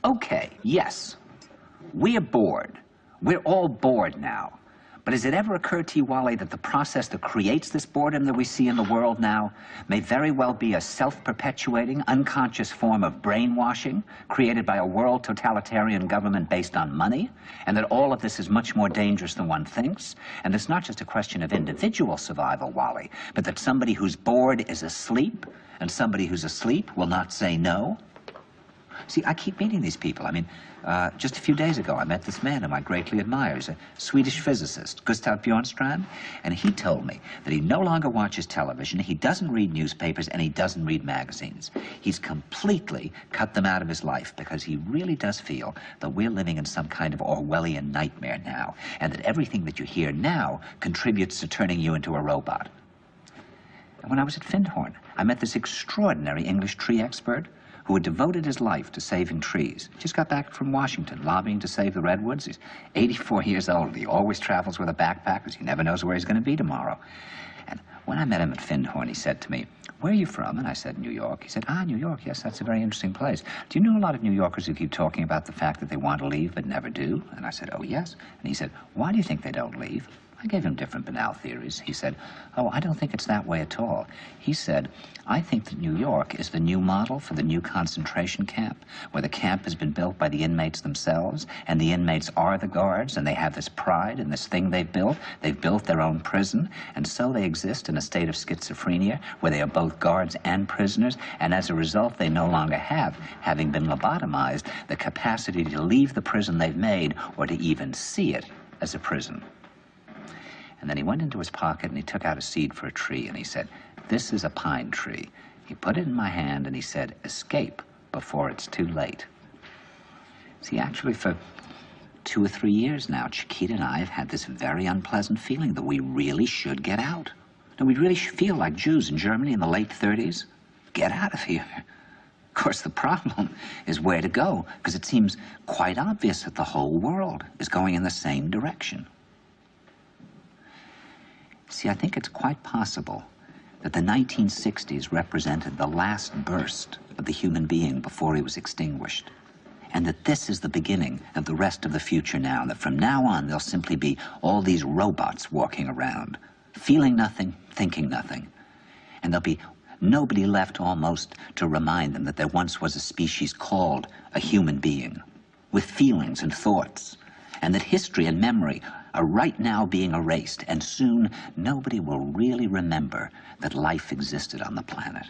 Okay, yes, we're bored. We're all bored now. But has it ever occurred to you, Wally, that the process that creates this boredom that we see in the world now may very well be a self-perpetuating, unconscious form of brainwashing created by a world totalitarian government based on money, and that all of this is much more dangerous than one thinks? And it's not just a question of individual survival, Wally, but that somebody who's bored is asleep, and somebody who's asleep will not say no? See, I keep meeting these people. I mean, just a few days ago, I met this man whom I greatly admire. He's a Swedish physicist, Gustav Bjornstrand, and he told me that he no longer watches television, he doesn't read newspapers, and he doesn't read magazines. He's completely cut them out of his life because he really does feel that we're living in some kind of Orwellian nightmare now, and that everything that you hear now contributes to turning you into a robot. And when I was at Findhorn, I met this extraordinary English tree expert who had devoted his life to saving trees. Just got back from Washington, lobbying to save the redwoods. He's 84 years old. He always travels with a backpack because he never knows where he's going to be tomorrow. And when I met him at Findhorn, he said to me, "Where are you from?" And I said, "New York." He said, "Ah, New York, yes, that's a very interesting place. Do you know a lot of New Yorkers who keep talking about the fact that they want to leave but never do?" And I said, "Oh, yes." And he said, "Why do you think they don't leave?" I gave him different banal theories. He said, "Oh, I don't think it's that way at all." He said, "I think that New York is the new model for the new concentration camp, where the camp has been built by the inmates themselves, and the inmates are the guards, and they have this pride in this thing they've built. They've built their own prison, and so they exist in a state of schizophrenia, where they are both guards and prisoners, and as a result, they no longer have, having been lobotomized, the capacity to leave the prison they've made, or to even see it as a prison." And then he went into his pocket and he took out a seed for a tree and he said, "This is a pine tree." He put it in my hand and he said, "Escape before it's too late." See, actually for 2 or 3 years now, Chiquita and I have had this very unpleasant feeling that we really should get out. And we really feel like Jews in Germany in the late 30s. Get out of here. Of course, the problem is where to go, because it seems quite obvious that the whole world is going in the same direction. See, I think it's quite possible that the 1960s represented the last burst of the human being before he was extinguished, and that this is the beginning of the rest of the future now, and that from now on there'll simply be all these robots walking around, feeling nothing, thinking nothing, and there'll be nobody left almost to remind them that there once was a species called a human being, with feelings and thoughts, and that history and memory are right now being erased, and soon nobody will really remember that life existed on the planet.